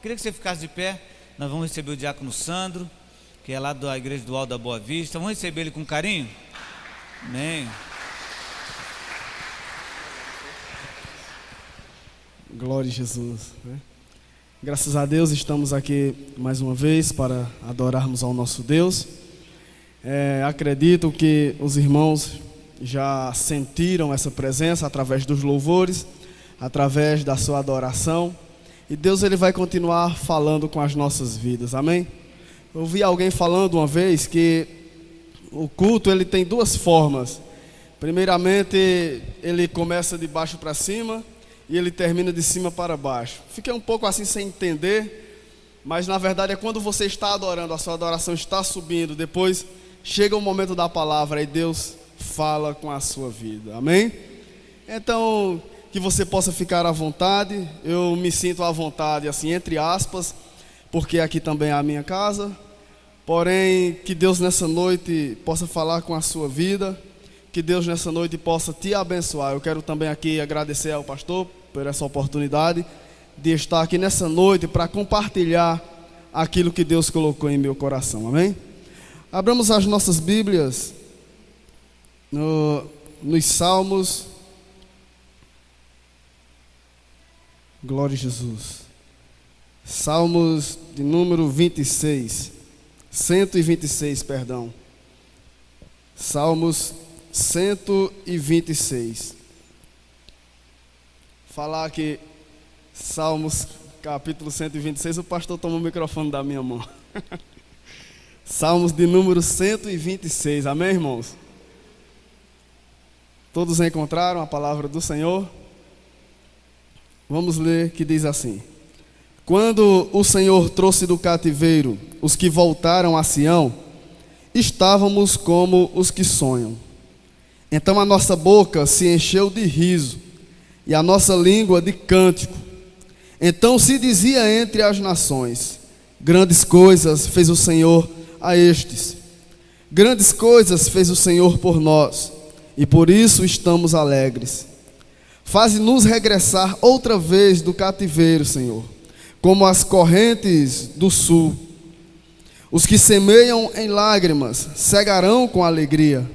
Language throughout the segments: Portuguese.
Queria que você ficasse de pé. Nós vamos receber o diácono Sandro, que é lá da igreja do Alto da Boa Vista. Vamos receber ele com carinho? Amém. Glória a Jesus, né? Graças a Deus estamos aqui mais uma vez para adorarmos ao nosso Deus. Acredito que os irmãos já sentiram essa presença através dos louvores, através da sua adoração. E Deus ele vai continuar falando com as nossas vidas, amém? Eu ouvi alguém falando uma vez que o culto ele tem duas formas. Primeiramente, ele começa de baixo para cima e ele termina de cima para baixo. Fiquei um pouco assim sem entender, mas na verdade é quando você está adorando, a sua adoração está subindo, depois chega o momento da palavra e Deus fala com a sua vida, amém? Então, que você possa ficar à vontade. Eu me sinto à vontade, assim, entre aspas, porque aqui também é a minha casa. Porém, que Deus nessa noite possa falar com a sua vida, que Deus nessa noite possa te abençoar. Eu quero também aqui agradecer ao pastor por essa oportunidade de estar aqui nessa noite para compartilhar aquilo que Deus colocou em meu coração, amém? Abramos as nossas Bíblias nos Salmos. Glória a Jesus. Salmos de número 126, perdão. Salmos 126. Falar que Salmos capítulo 126, o pastor toma o microfone da minha mão. Salmos de número 126, amém, irmãos? Todos encontraram a palavra do Senhor? Vamos ler, que diz assim: Quando o Senhor trouxe do cativeiro os que voltaram a Sião, estávamos como os que sonham. Então a nossa boca se encheu de riso e a nossa língua de cântico. Então se dizia entre as nações: grandes coisas fez o Senhor a estes. Grandes coisas fez o Senhor por nós, e por isso estamos alegres. Faze-nos regressar outra vez do cativeiro, Senhor, como as correntes do sul. Os que semeiam em lágrimas cegarão com alegria.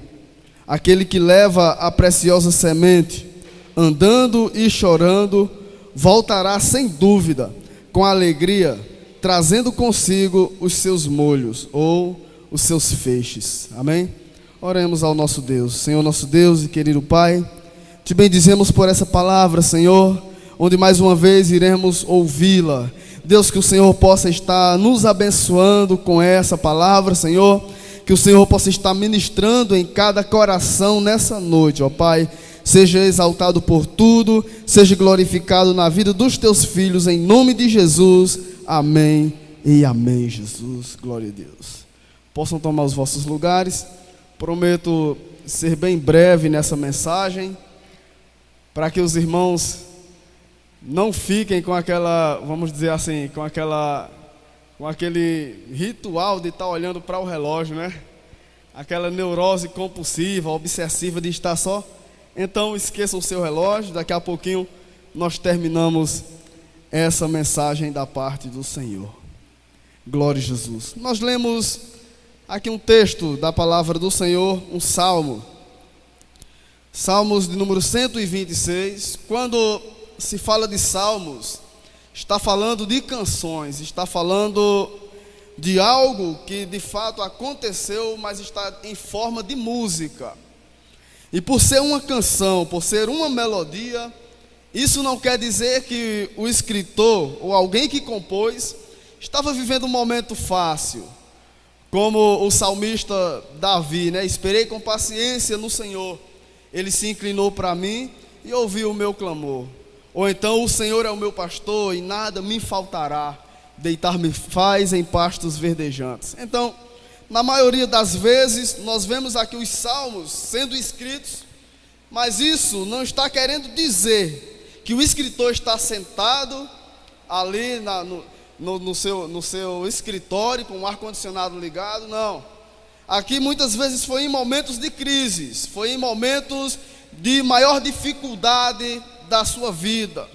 Aquele que leva a preciosa semente, andando e chorando, voltará sem dúvida, com alegria, trazendo consigo os seus molhos, ou os seus feixes. Amém? Oremos ao nosso Deus. Senhor nosso Deus e querido Pai, te bendizemos por essa palavra, Senhor, onde mais uma vez iremos ouvi-la. Deus, que o Senhor possa estar nos abençoando com essa palavra, Senhor, que o Senhor possa estar ministrando em cada coração nessa noite, ó Pai. Seja exaltado por tudo, seja glorificado na vida dos teus filhos, em nome de Jesus, amém e amém, Jesus, glória a Deus. Possam tomar os vossos lugares. Prometo ser bem breve nessa mensagem, para que os irmãos não fiquem com aquela, vamos dizer assim, com aquele ritual de estar olhando para o relógio, né? Aquela neurose compulsiva, obsessiva de estar só. Então esqueçam o seu relógio, daqui a pouquinho nós terminamos essa mensagem da parte do Senhor. Glória a Jesus. Nós lemos aqui um texto da palavra do Senhor, um salmo. Salmos de número 126. Quando se fala de salmos, está falando de canções, está falando de algo que de fato aconteceu, mas está em forma de música. E por ser uma canção, por ser uma melodia, isso não quer dizer que o escritor ou alguém que compôs estava vivendo um momento fácil. Como o salmista Davi, né? Esperei com paciência no Senhor. Ele se inclinou para mim e ouviu o meu clamor. Ou então: o Senhor é o meu pastor e nada me faltará. Deitar-me faz em pastos verdejantes. Então, na maioria das vezes, nós vemos aqui os salmos sendo escritos, mas isso não está querendo dizer que o escritor está sentado ali no seu escritório com o ar-condicionado ligado. Não. Aqui muitas vezes foi em momentos de crises, foi em momentos de maior dificuldade da sua vida,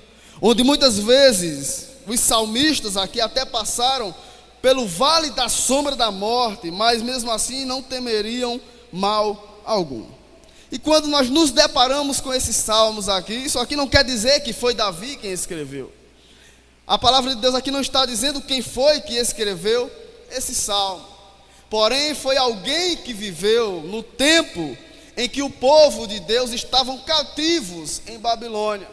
onde muitas vezes os salmistas aqui até passaram pelo vale da sombra da morte, mas mesmo assim não temeriam mal algum. E quando nós nos deparamos com esses salmos aqui, isso aqui não quer dizer que foi Davi quem escreveu. A palavra de Deus aqui não está dizendo quem foi que escreveu esse salmo. Porém, foi alguém que viveu no tempo em que o povo de Deus estavam cativos em Babilônia,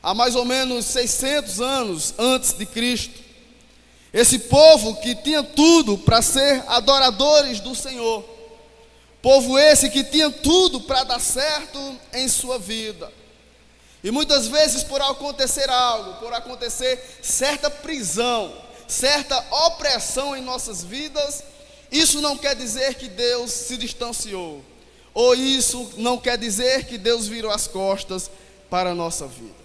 há mais ou menos 600 anos antes de Cristo. Esse povo que tinha tudo para ser adoradores do Senhor, povo esse que tinha tudo para dar certo em sua vida. E muitas vezes, por acontecer algo, por acontecer certa prisão, certa opressão em nossas vidas, isso não quer dizer que Deus se distanciou, ou isso não quer dizer que Deus virou as costas para a nossa vida.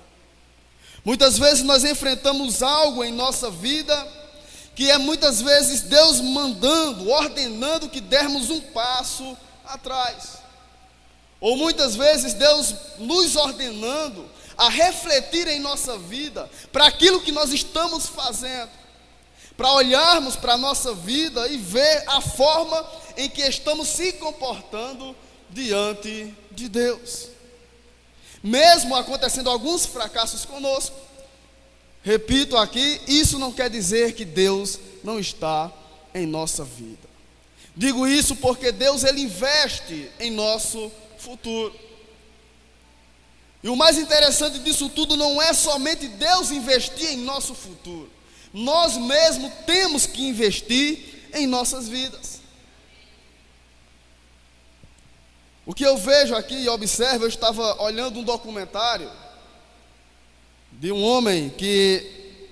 Muitas vezes nós enfrentamos algo em nossa vida, que é muitas vezes Deus mandando, ordenando que dermos um passo atrás. Ou muitas vezes Deus nos ordenando a refletir em nossa vida para aquilo que nós estamos fazendo, para olharmos para a nossa vida e ver a forma em que estamos se comportando diante de Deus. Mesmo acontecendo alguns fracassos conosco, repito aqui, isso não quer dizer que Deus não está em nossa vida. Digo isso porque Deus, Ele investe em nosso futuro. E o mais interessante disso tudo não é somente Deus investir em nosso futuro. Nós mesmos temos que investir em nossas vidas. O que eu vejo aqui e observo, eu estava olhando um documentário de um homem que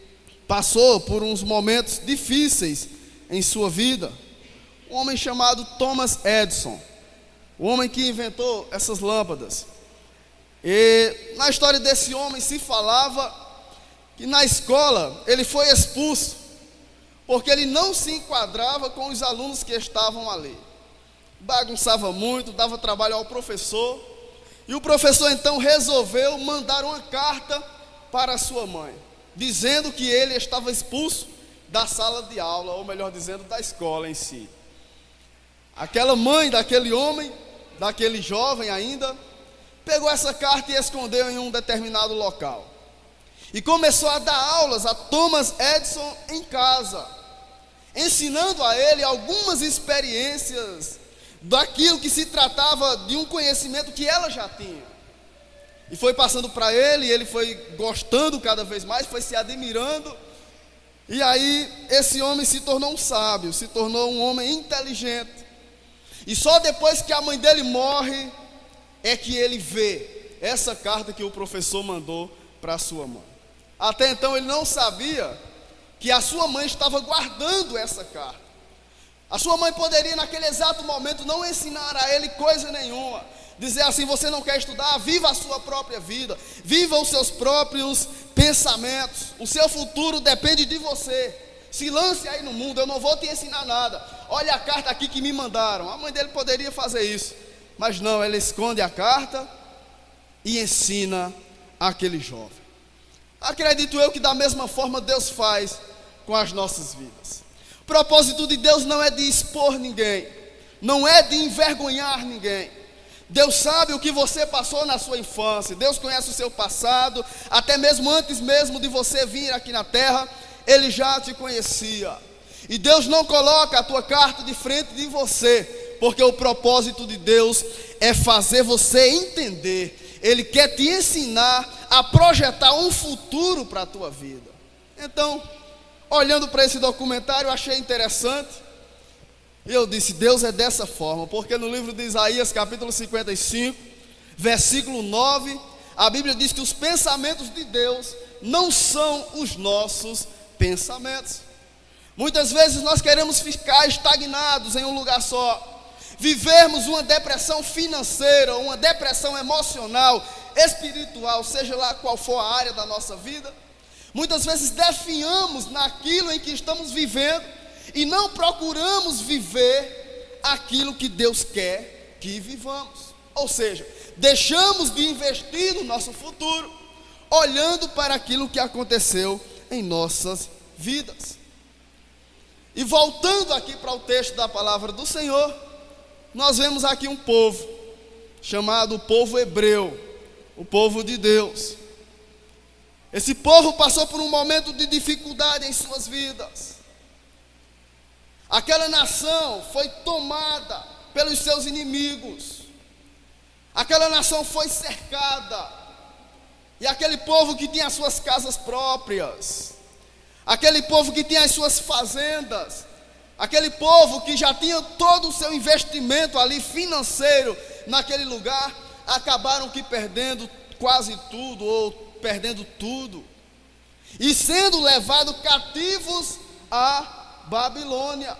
passou por uns momentos difíceis em sua vida. Um homem chamado Thomas Edison, o homem que inventou essas lâmpadas. E na história desse homem se falava que na escola ele foi expulso porque ele não se enquadrava com os alunos que estavam ali. Bagunçava muito, dava trabalho ao professor, e o professor então resolveu mandar uma carta para a sua mãe, dizendo que ele estava expulso da sala de aula, ou melhor dizendo, da escola em si. Aquela mãe daquele homem, daquele jovem ainda, pegou essa carta e escondeu em um determinado local, e começou a dar aulas a Thomas Edison em casa, ensinando a ele algumas experiências daquilo que se tratava de um conhecimento que ela já tinha. E foi passando para ele, e ele foi gostando cada vez mais, foi se admirando. E aí esse homem se tornou um sábio, se tornou um homem inteligente. E só depois que a mãe dele morre é que ele vê essa carta que o professor mandou para a sua mãe. Até então ele não sabia que a sua mãe estava guardando essa carta. A sua mãe poderia naquele exato momento não ensinar a ele coisa nenhuma, dizer assim: você não quer estudar, viva a sua própria vida, viva os seus próprios pensamentos, o seu futuro depende de você, se lance aí no mundo, eu não vou te ensinar nada, olha a carta aqui que me mandaram. A mãe dele poderia fazer isso, mas não, ela esconde a carta e ensina aquele jovem. Acredito eu que da mesma forma Deus faz com as nossas vidas. O propósito de Deus não é de expor ninguém, não é de envergonhar ninguém. Deus sabe o que você passou na sua infância, Deus conhece o seu passado, até mesmo antes mesmo de você vir aqui na terra, Ele já te conhecia. E Deus não coloca a tua carta de frente de você, porque o propósito de Deus é fazer você entender. Ele quer te ensinar a projetar um futuro para a tua vida. Então, olhando para esse documentário, eu achei interessante. E eu disse: Deus é dessa forma, porque no livro de Isaías, capítulo 55, versículo 9, a Bíblia diz que os pensamentos de Deus não são os nossos pensamentos. Muitas vezes nós queremos ficar estagnados em um lugar só, vivermos uma depressão financeira, uma depressão emocional, espiritual, seja lá qual for a área da nossa vida. Muitas vezes definhamos naquilo em que estamos vivendo e não procuramos viver aquilo que Deus quer que vivamos. Ou seja, deixamos de investir no nosso futuro, olhando para aquilo que aconteceu em nossas vidas. E voltando aqui para o texto da palavra do Senhor, nós vemos aqui um povo, chamado povo hebreu, o povo de Deus. Esse povo passou por um momento de dificuldade em suas vidas. Aquela nação foi tomada pelos seus inimigos. Aquela nação foi cercada. E aquele povo que tinha as suas casas próprias, aquele povo que tinha as suas fazendas, aquele povo que já tinha todo o seu investimento ali financeiro naquele lugar, acabaram que perdendo quase tudo, ou perdendo tudo, e sendo levados cativos a Babilônia.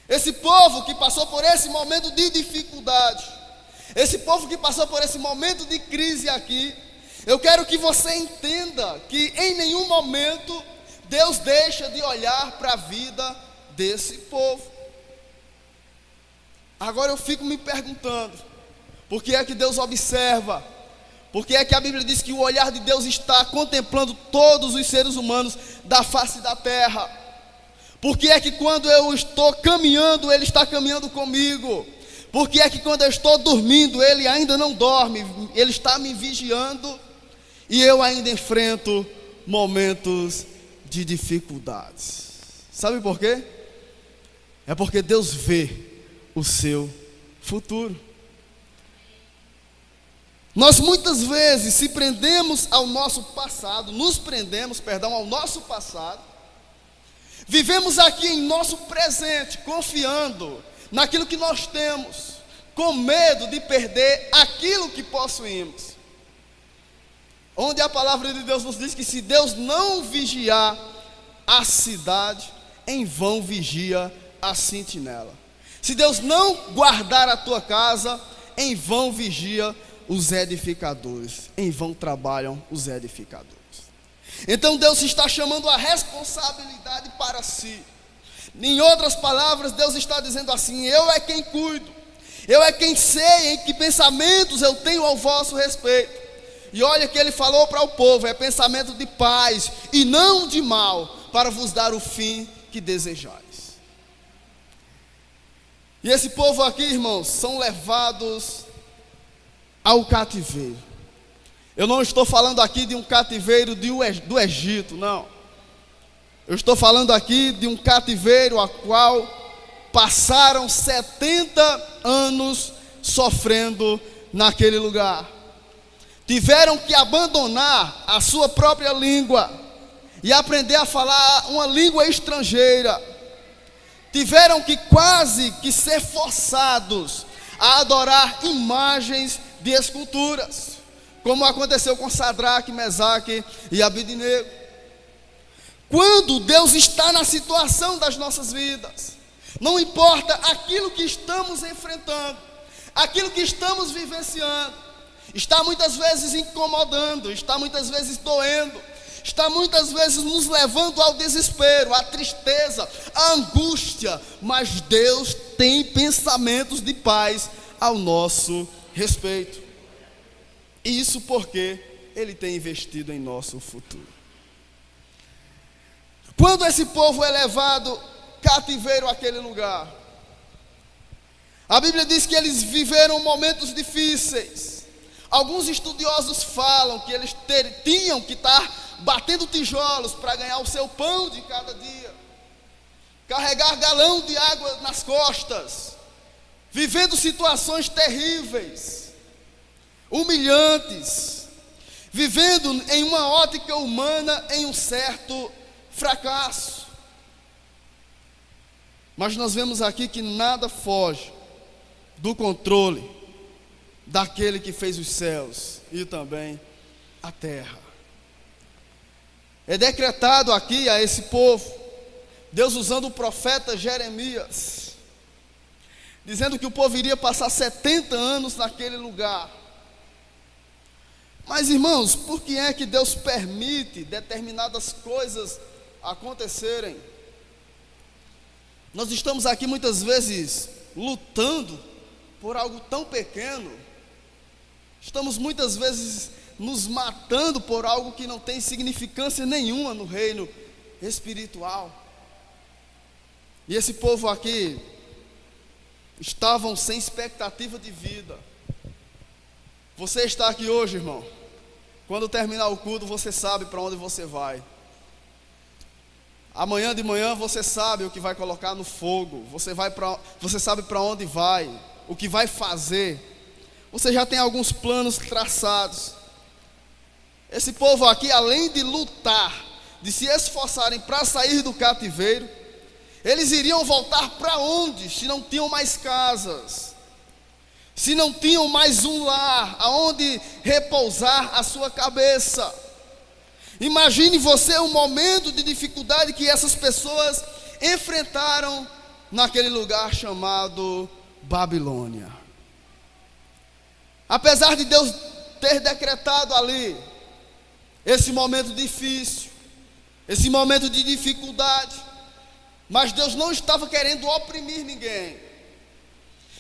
Esse povo que passou por esse momento de dificuldade, esse povo que passou por esse momento de crise aqui, eu quero que você entenda que em nenhum momento Deus deixa de olhar para a vida desse povo. Agora eu fico me perguntando, por que é que Deus observa? Por que é que a Bíblia diz que o olhar de Deus está contemplando todos os seres humanos da face da terra? Por que é que quando eu estou caminhando, Ele está caminhando comigo? Por que é que quando eu estou dormindo, Ele ainda não dorme? Ele está me vigiando e eu ainda enfrento momentos de dificuldades. Sabe por quê? É porque Deus vê o seu futuro. Nós muitas vezes se prendemos ao nosso passado, ao nosso passado, vivemos aqui em nosso presente, confiando naquilo que nós temos, com medo de perder aquilo que possuímos. Onde a palavra de Deus nos diz que se Deus não vigiar a cidade, em vão vigia a sentinela. Se Deus não guardar a tua casa, em vão vigia os edificadores, em vão trabalham os edificadores. Então Deus está chamando a responsabilidade para si. Em outras palavras, Deus está dizendo assim: eu é quem cuido, eu é quem sei em que pensamentos eu tenho ao vosso respeito. E olha que Ele falou para o povo: é pensamento de paz e não de mal, para vos dar o fim que desejais. E esse povo aqui, irmãos, são levados ao cativeiro. Eu não estou falando aqui de um cativeiro do Egito, não. Eu estou falando aqui de um cativeiro a qual passaram 70 anos sofrendo naquele lugar. Tiveram que abandonar a sua própria língua e aprender a falar uma língua estrangeira. Tiveram que quase que ser forçados a adorar imagens de esculturas, como aconteceu com Sadraque, Mesaque e Abednego. Quando Deus está na situação das nossas vidas, não importa aquilo que estamos enfrentando, aquilo que estamos vivenciando, está muitas vezes incomodando, está muitas vezes doendo, está muitas vezes nos levando ao desespero, à tristeza, à angústia, mas Deus tem pensamentos de paz ao nosso respeito. E isso porque Ele tem investido em nosso futuro. Quando esse povo é levado cativeiro àquele lugar, a Bíblia diz que eles viveram momentos difíceis. Alguns estudiosos falam que eles tinham que estar batendo tijolos para ganhar o seu pão de cada dia, carregar galão de água nas costas, vivendo situações terríveis, humilhantes, vivendo em uma ótica humana em um certo fracasso. Mas nós vemos aqui que nada foge do controle daquele que fez os céus e também a terra. É decretado aqui a esse povo, Deus usando o profeta Jeremias, dizendo que o povo iria passar 70 anos naquele lugar. Mas irmãos, por que é que Deus permite determinadas coisas acontecerem? Nós estamos aqui muitas vezes lutando por algo tão pequeno. Estamos muitas vezes nos matando por algo que não tem significância nenhuma no reino espiritual. E esse povo aqui estavam sem expectativa de vida. Você está aqui hoje, irmão. Quando terminar o culto, você sabe para onde você vai. Amanhã de manhã você sabe o que vai colocar no fogo. Você sabe para onde vai, o que vai fazer. Você já tem alguns planos traçados. Esse povo aqui, além de lutar, de se esforçarem para sair do cativeiro, eles iriam voltar para onde? Se não tinham mais casas, se não tinham mais um lar aonde repousar a sua cabeça. Imagine você o momento de dificuldade que essas pessoas enfrentaram naquele lugar chamado Babilônia. Apesar de Deus ter decretado ali esse momento difícil, esse momento de dificuldade, mas Deus não estava querendo oprimir ninguém.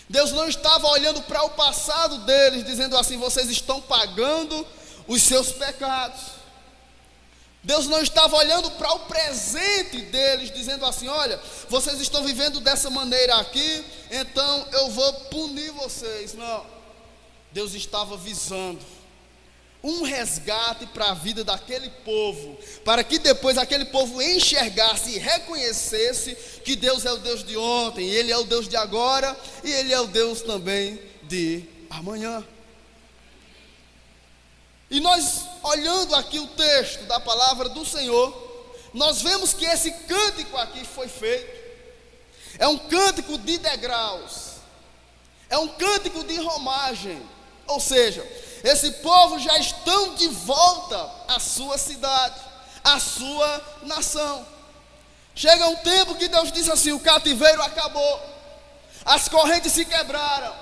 Deus não estava olhando para o passado deles, dizendo assim: vocês estão pagando os seus pecados. Deus não estava olhando para o presente deles, dizendo assim: olha, vocês estão vivendo dessa maneira aqui, então eu vou punir vocês. Não. Deus estava visando um resgate para a vida daquele povo, para que depois aquele povo enxergasse e reconhecesse que Deus é o Deus de ontem, Ele é o Deus de agora, e Ele é o Deus também de amanhã. E nós, olhando aqui o texto da palavra do Senhor, nós vemos que esse cântico aqui foi feito, é um cântico de degraus, é um cântico de romagem, ou seja, esse povo já estão de volta à sua cidade, à sua nação. Chega um tempo que Deus diz assim: o cativeiro acabou, as correntes se quebraram,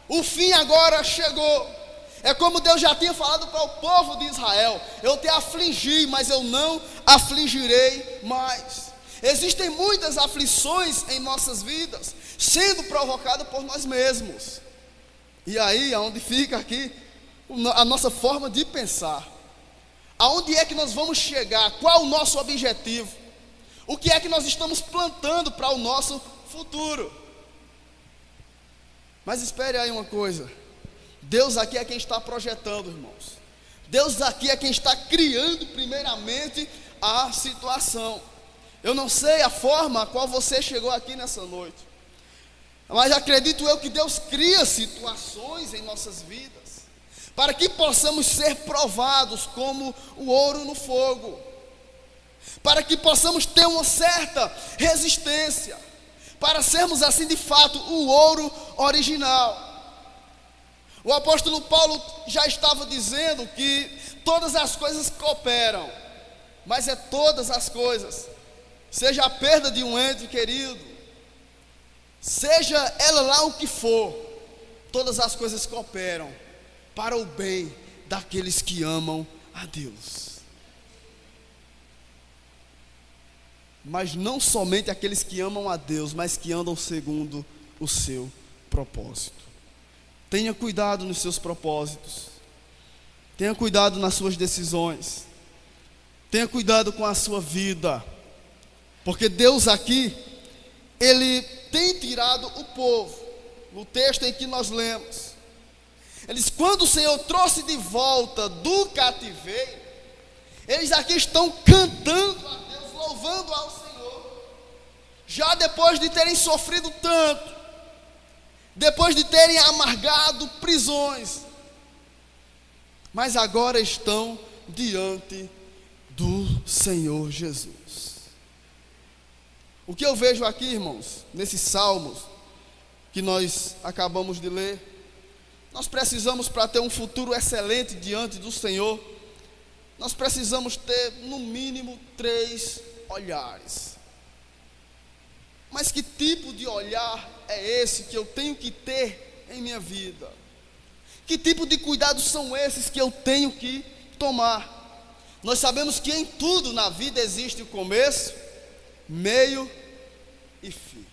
o fim agora chegou. É como Deus já tinha falado para o povo de Israel: eu te afligi, mas eu não afligirei mais. Existem muitas aflições em nossas vidas, sendo provocadas por nós mesmos. E aí, aonde fica aqui a nossa forma de pensar? Aonde é que nós vamos chegar? Qual o nosso objetivo? O que é que nós estamos plantando para o nosso futuro? Mas espere aí uma coisa: Deus aqui é quem está projetando, irmãos. Deus aqui é quem está criando primeiramente a situação. Eu não sei a forma a qual você chegou aqui nessa noite, mas acredito eu que Deus cria situações em nossas vidas para que possamos ser provados como o ouro no fogo, para que possamos ter uma certa resistência, para sermos assim de fato o ouro original. O apóstolo Paulo já estava dizendo que todas as coisas cooperam, mas é todas as coisas, seja a perda de um ente querido, seja ela lá o que for, todas as coisas cooperam para o bem daqueles que amam a Deus. Mas não somente aqueles que amam a Deus, mas que andam segundo o seu propósito. Tenha cuidado nos seus propósitos, tenha cuidado nas suas decisões, tenha cuidado com a sua vida, porque Deus aqui, Ele tem tirado o povo. No texto em que nós lemos, eles, quando o Senhor trouxe de volta do cativeiro, eles aqui estão cantando a Deus, louvando ao Senhor, já depois de terem sofrido tanto, depois de terem amargado prisões, mas agora estão diante do Senhor Jesus. O que eu vejo aqui, irmãos, nesses salmos que nós acabamos de ler, nós precisamos, para ter um futuro excelente diante do Senhor, nós precisamos ter no mínimo 3 olhares. Mas que tipo de olhar é esse que eu tenho que ter em minha vida? Que tipo de cuidados são esses que eu tenho que tomar? Nós sabemos que em tudo na vida existe o começo, meio e fim.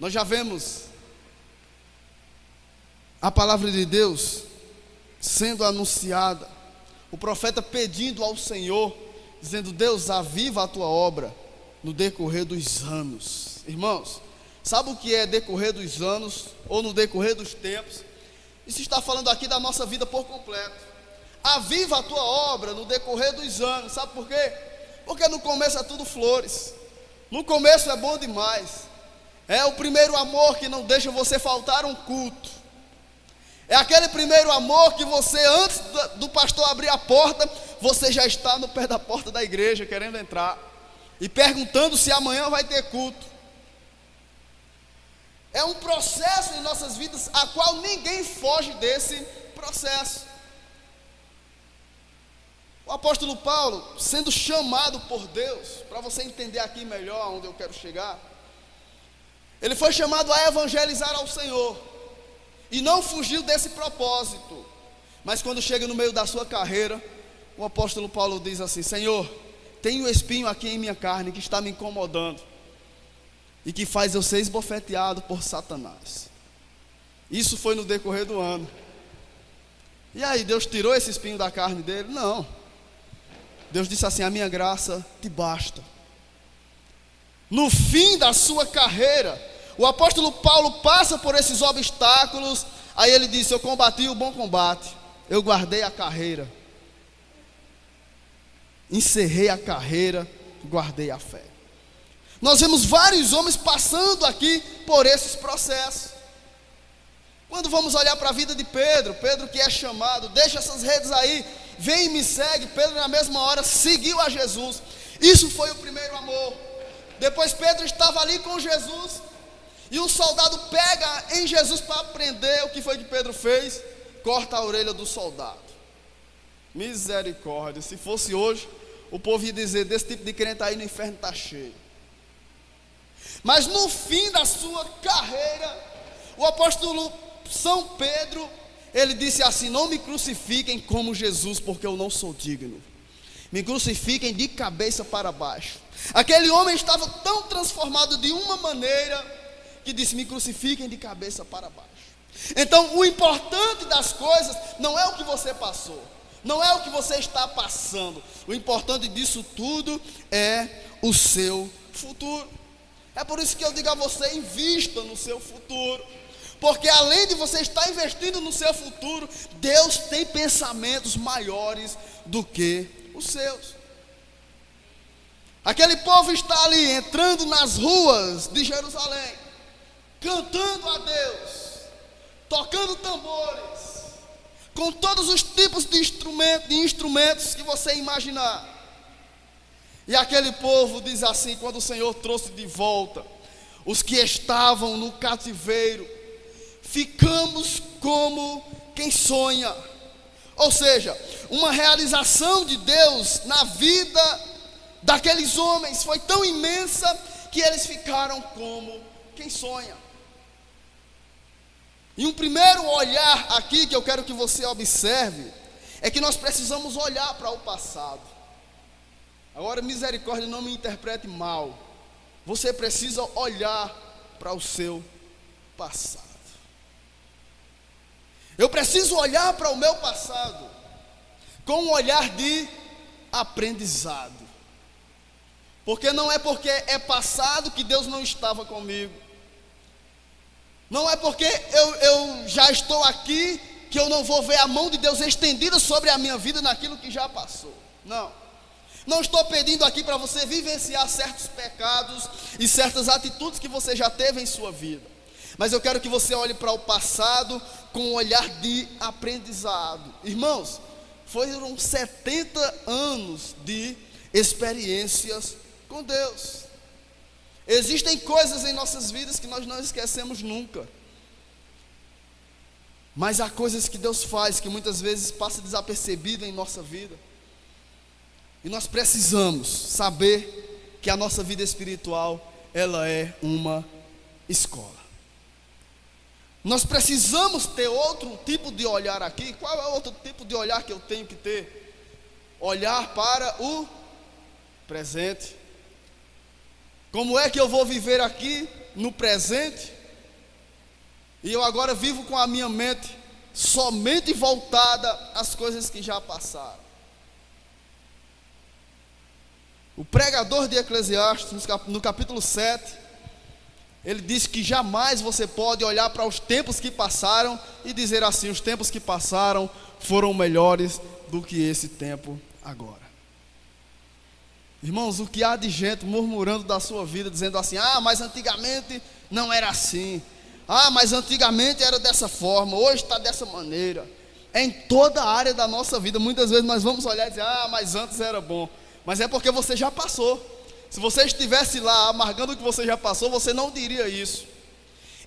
Nós já vemos a palavra de Deus sendo anunciada, o profeta pedindo ao Senhor, dizendo: Deus, aviva a tua obra no decorrer dos anos. Irmãos, sabe o que é decorrer dos anos, ou no decorrer dos tempos? Isso está falando aqui da nossa vida por completo. Aviva a tua obra no decorrer dos anos. Sabe por quê? Porque no começo é tudo flores. No começo é bom demais. É o primeiro amor que não deixa você faltar um culto. É aquele primeiro amor que você, antes do pastor abrir a porta, você já está no pé da porta da igreja querendo entrar e perguntando se amanhã vai ter culto. É um processo em nossas vidas a qual ninguém foge desse processo. O apóstolo Paulo, sendo chamado por Deus, para você entender aqui melhor onde eu quero chegar, ele foi chamado a evangelizar ao Senhor, e não fugiu desse propósito. Mas quando chega no meio da sua carreira, o apóstolo Paulo diz assim: Senhor, tem um espinho aqui em minha carne que está me incomodando, e que faz eu ser esbofeteado por Satanás. Isso foi no decorrer do ano. E aí, Deus tirou esse espinho da carne dele? Não. Deus disse assim: a minha graça te basta. No fim da sua carreira, o apóstolo Paulo passa por esses obstáculos. Aí ele disse: eu combati o bom combate, eu guardei a carreira, encerrei a carreira, guardei a fé. Nós vemos vários homens passando aqui por esses processos. Quando vamos olhar para a vida de Pedro, Pedro que é chamado: deixa essas redes aí, vem e me segue. Pedro na mesma hora seguiu a Jesus. Isso foi o primeiro amor. Depois Pedro estava ali com Jesus, e o soldado pega em Jesus para prender. O que foi que Pedro fez? Corta a orelha do soldado. Misericórdia, se fosse hoje, o povo ia dizer: desse tipo de crente aí no inferno está cheio. Mas no fim da sua carreira, o apóstolo São Pedro, ele disse assim: não me crucifiquem como Jesus, porque eu não sou digno. Me crucifiquem de cabeça para baixo. Aquele homem estava tão transformado de uma maneira que disse: me crucifiquem de cabeça para baixo. Então, o importante das coisas não é o que você passou, não é o que você está passando. O importante disso tudo é o seu futuro. É por isso que eu digo a você: invista no seu futuro. Porque além de você estar investindo no seu futuro, Deus tem pensamentos maiores do que os seus. Aquele povo está ali entrando nas ruas de Jerusalém, cantando a Deus, tocando tambores, com todos os tipos de instrumentos que você imaginar. E aquele povo diz assim, quando o Senhor trouxe de volta os que estavam no cativeiro: ficamos como quem sonha. Ou seja, uma realização de Deus na vida daqueles homens foi tão imensa que eles ficaram como quem sonha. E um primeiro olhar aqui que eu quero que você observe é que nós precisamos olhar para o passado. Agora, misericórdia, não me interprete mal. Você precisa olhar para o seu passado. Eu preciso olhar para o meu passado com um olhar de aprendizado. Porque não é porque é passado que Deus não estava comigo. Não é porque eu já estou aqui que eu não vou ver a mão de Deus estendida sobre a minha vida naquilo que já passou. Não estou pedindo aqui para você vivenciar certos pecados e certas atitudes que você já teve em sua vida. Mas eu quero que você olhe para o passado com um olhar de aprendizado. Irmãos, foram 70 anos de experiências com Deus. Existem coisas em nossas vidas que nós não esquecemos nunca. Mas há coisas que Deus faz que muitas vezes passa desapercebido em nossa vida. E nós precisamos saber que a nossa vida espiritual, ela é uma escola. Nós precisamos ter outro tipo de olhar aqui. Qual é o outro tipo de olhar que eu tenho que ter? Olhar para o presente. Como é que eu vou viver aqui no presente? E eu agora vivo com a minha mente somente voltada às coisas que já passaram. O pregador de Eclesiastes, no capítulo 7, ele diz que jamais você pode olhar para os tempos que passaram e dizer assim: os tempos que passaram foram melhores do que esse tempo agora. Irmãos, o que há de gente murmurando da sua vida, dizendo assim: ah, mas antigamente não era assim. Ah, mas antigamente era dessa forma, hoje está dessa maneira. É em toda a área da nossa vida. Muitas vezes nós vamos olhar e dizer: ah, mas antes era bom. Mas é porque você já passou. Se você estivesse lá amargando o que você já passou, você não diria isso.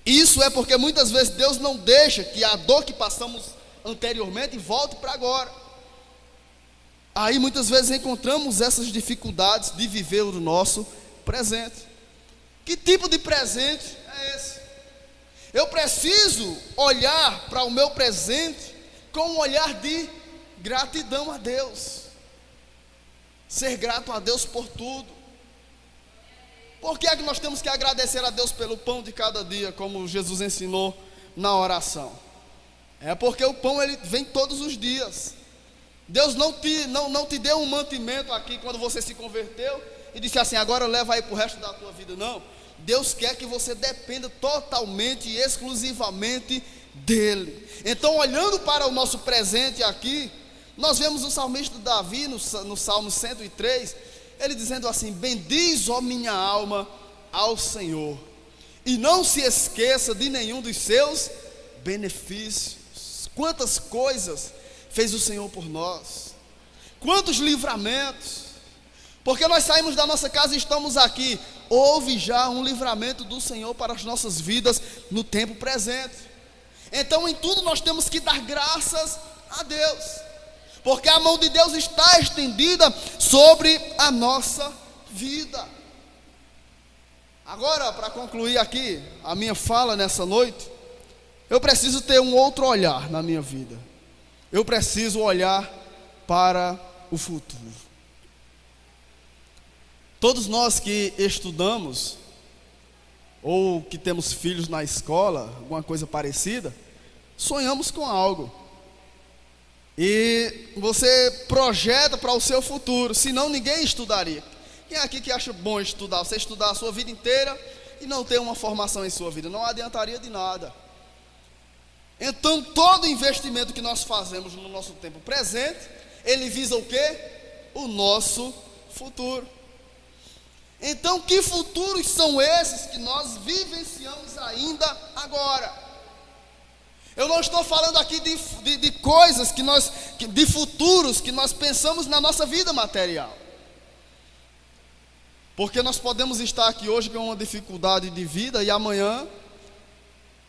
Isso é porque muitas vezes Deus não deixa que a dor que passamos anteriormente volte para agora. Aí muitas vezes encontramos essas dificuldades de viver o nosso presente. Que tipo de presente é esse? Eu preciso olhar para o meu presente com um olhar de gratidão a Deus. Ser grato a Deus por tudo. Por que é que nós temos que agradecer a Deus pelo pão de cada dia, como Jesus ensinou na oração? É porque o pão ele vem todos os dias. Deus não te deu um mantimento aqui quando você se converteu e disse assim: agora leva aí para o resto da tua vida. Não. Deus quer que você dependa totalmente e exclusivamente dele. Então, olhando para o nosso presente aqui, nós vemos o salmista Davi no Salmo 103, ele dizendo assim: bendiz, ó minha alma, ao Senhor, e não se esqueça de nenhum dos seus benefícios. Quantas coisas fez o Senhor por nós, quantos livramentos. Porque nós saímos da nossa casa e estamos aqui. Houve já um livramento do Senhor para as nossas vidas no tempo presente. Então em tudo nós temos que dar graças a Deus, porque a mão de Deus está estendida sobre a nossa vida. Agora, para concluir aqui a minha fala nessa noite, eu preciso ter um outro olhar na minha vida. Eu preciso olhar para o futuro. Todos nós que estudamos, ou que temos filhos na escola, alguma coisa parecida, sonhamos com algo. E você projeta para o seu futuro, senão ninguém estudaria. Quem é aqui que acha bom estudar? Você estudar a sua vida inteira e não ter uma formação em sua vida, não adiantaria de nada. Então todo investimento que nós fazemos no nosso tempo presente, ele visa o quê? O nosso futuro. Então que futuros são esses que nós vivenciamos ainda agora? Eu não estou falando aqui de coisas de futuros que nós pensamos na nossa vida material. Porque nós podemos estar aqui hoje com uma dificuldade de vida e amanhã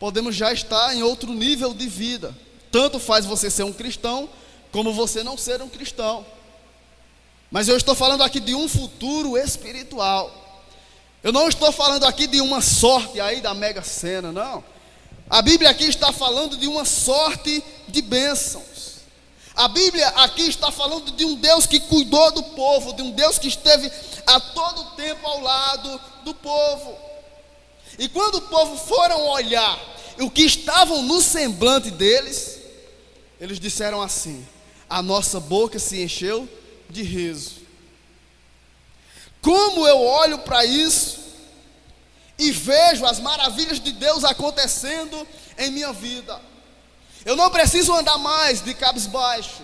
podemos já estar em outro nível de vida. Tanto faz você ser um cristão, como você não ser um cristão. Mas eu estou falando aqui de um futuro espiritual. Eu não estou falando aqui de uma sorte aí da Mega Sena, não. A Bíblia aqui está falando de uma sorte de bênçãos. A Bíblia aqui está falando de um Deus que cuidou do povo, de um Deus que esteve a todo tempo ao lado do povo. E quando o povo foram olhar o que estavam no semblante deles, eles disseram assim: a nossa boca se encheu de riso. Como eu olho para isso e vejo as maravilhas de Deus acontecendo em minha vida. Eu não preciso andar mais de cabisbaixo.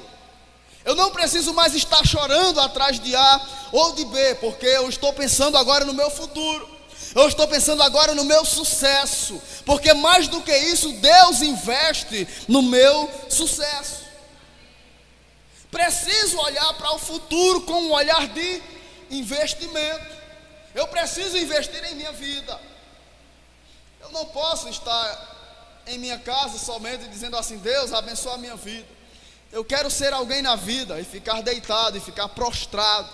Eu não preciso mais estar chorando atrás de A ou de B, porque eu estou pensando agora no meu futuro. Eu estou pensando agora no meu sucesso, porque mais do que isso, Deus investe no meu sucesso. Preciso olhar para o futuro com um olhar de investimento. Eu preciso investir em minha vida. Eu não posso estar em minha casa somente dizendo assim: Deus abençoa a minha vida. Eu quero ser alguém na vida e ficar deitado e ficar prostrado.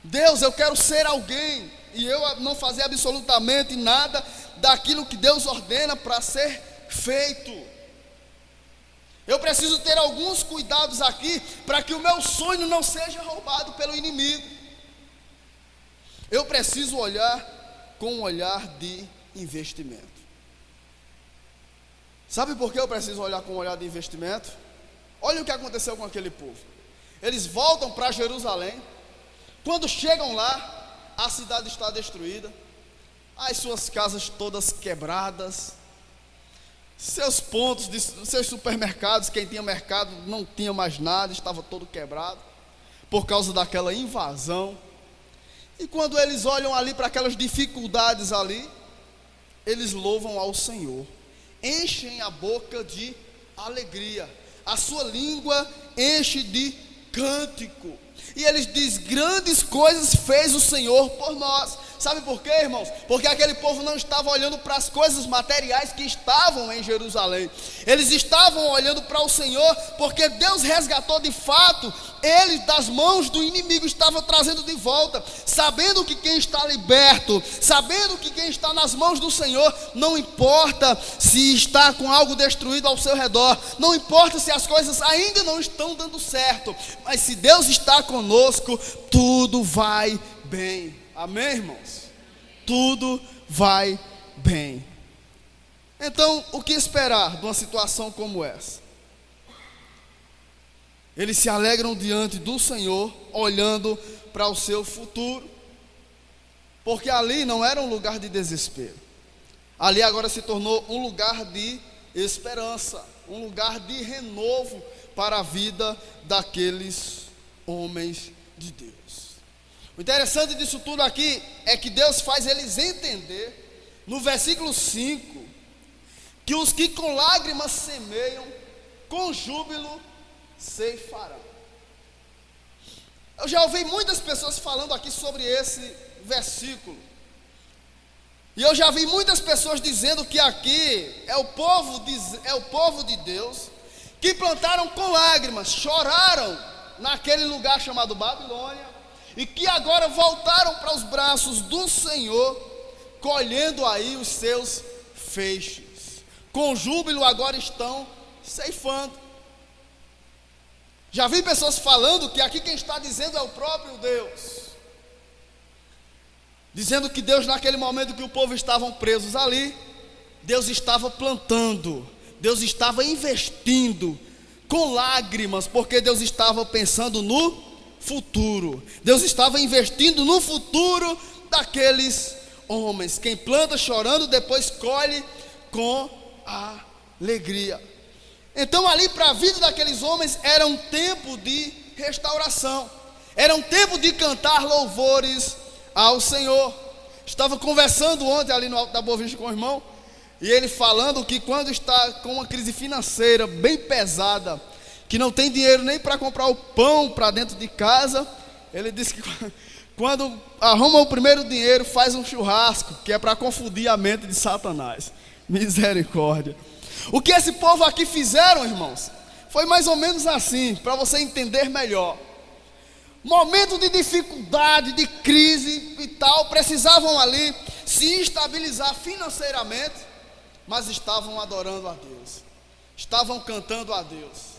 Deus, eu quero ser alguém e eu não fazer absolutamente nada daquilo que Deus ordena para ser feito. Eu preciso ter alguns cuidados aqui para que o meu sonho não seja roubado pelo inimigo. Eu preciso olhar com um olhar de investimento. Sabe por que eu preciso olhar com um olhar de investimento? Olha o que aconteceu com aquele povo. Eles voltam para Jerusalém. Quando chegam lá, a cidade está destruída, as suas casas todas quebradas, seus pontos, seus supermercados, quem tinha mercado não tinha mais nada, estava todo quebrado, por causa daquela invasão. E quando eles olham ali para aquelas dificuldades ali, eles louvam ao Senhor, enchem a boca de alegria, a sua língua enche de cântico, e eles dizem: grandes coisas fez o Senhor por nós. Sabe por quê, irmãos? Porque aquele povo não estava olhando para as coisas materiais que estavam em Jerusalém. Eles estavam olhando para o Senhor, porque Deus resgatou de fato eles das mãos do inimigo, estava trazendo de volta, sabendo que quem está liberto, sabendo que quem está nas mãos do Senhor, não importa se está com algo destruído ao seu redor, não importa se as coisas ainda não estão dando certo, mas se Deus está conosco, tudo vai bem. Amém, irmãos? Tudo vai bem. Então, o que esperar de uma situação como essa? Eles se alegram diante do Senhor, olhando para o seu futuro, porque ali não era um lugar de desespero. Ali agora se tornou um lugar de esperança, um lugar de renovo para a vida daqueles homens de Deus. O interessante disso tudo aqui é que Deus faz eles entender, no versículo 5, que os que com lágrimas semeiam, com júbilo ceifarão. Eu já ouvi muitas pessoas falando aqui sobre esse versículo, e eu já vi muitas pessoas dizendo que aqui é o povo de Deus, que plantaram com lágrimas, choraram naquele lugar chamado Babilônia, e que agora voltaram para os braços do Senhor, colhendo aí os seus feixes. Com júbilo agora estão ceifando. Já vi pessoas falando que aqui quem está dizendo é o próprio Deus, dizendo que Deus, naquele momento que o povo estavam presos ali, Deus estava plantando, Deus estava investindo com lágrimas, porque Deus estava pensando no futuro. Deus estava investindo no futuro daqueles homens. Quem planta chorando, depois colhe com alegria. Então ali para a vida daqueles homens era um tempo de restauração, era um tempo de cantar louvores ao Senhor. Estava conversando ontem ali no Alto da Boa Vista com o irmão, e ele falando que quando está com uma crise financeira bem pesada, que não tem dinheiro nem para comprar o pão para dentro de casa, ele disse que quando arruma o primeiro dinheiro, faz um churrasco, que é para confundir a mente de Satanás. Misericórdia. O que esse povo aqui fizeram, irmãos, foi mais ou menos assim, para você entender melhor. Momento de dificuldade, de crise e tal, precisavam ali se estabilizar financeiramente, mas estavam adorando a Deus, estavam cantando a Deus.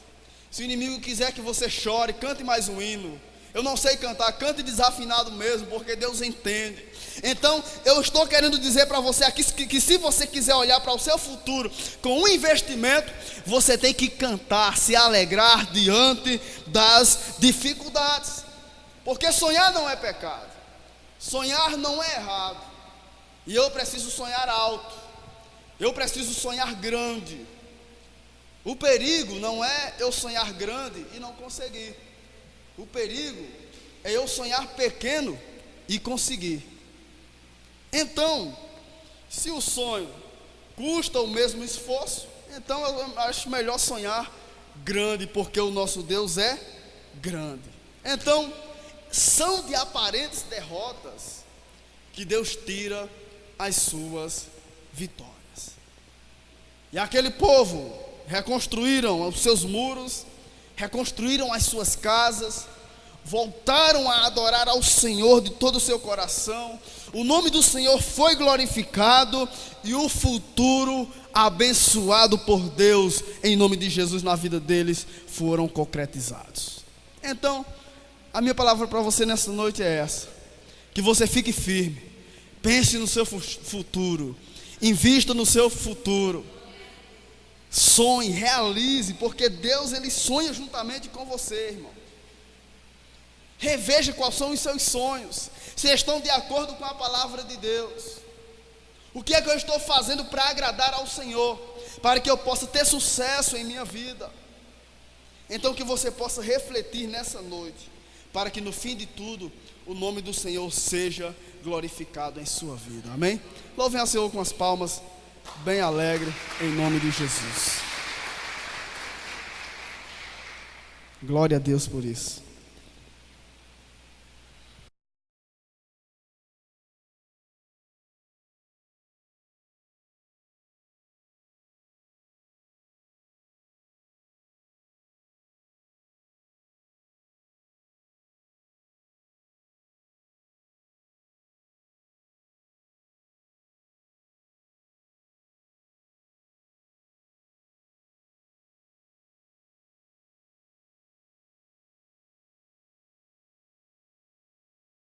Se o inimigo quiser que você chore, cante mais um hino. Eu não sei cantar, cante desafinado mesmo, porque Deus entende. Então, eu estou querendo dizer para você aqui que se você quiser olhar para o seu futuro com um investimento, você tem que cantar, se alegrar diante das dificuldades. Porque sonhar não é pecado, sonhar não é errado. E eu preciso sonhar alto, eu preciso sonhar grande. O perigo não é eu sonhar grande e não conseguir. O perigo é eu sonhar pequeno e conseguir. Então, se o sonho custa o mesmo esforço, então eu acho melhor sonhar grande, porque o nosso Deus é grande. Então, são de aparentes derrotas que Deus tira as suas vitórias. E aquele povo reconstruíram os seus muros, reconstruíram as suas casas, voltaram a adorar ao Senhor de todo o seu coração. O nome do Senhor foi glorificado e o futuro abençoado por Deus, em nome de Jesus, na vida deles, foram concretizados. Então, a minha palavra para você nessa noite é essa: que você fique firme, pense no seu futuro, invista no seu futuro. Sonhe, realize, porque Deus ele sonha juntamente com você, irmão. Reveja quais são os seus sonhos, se estão de acordo com a palavra de Deus. O que é que eu estou fazendo para agradar ao Senhor, para que eu possa ter sucesso em minha vida? Então que você possa refletir nessa noite, para que no fim de tudo, o nome do Senhor seja glorificado em sua vida, amém? Louvem ao Senhor com as palmas, bem alegre, em nome de Jesus. Glória a Deus por isso.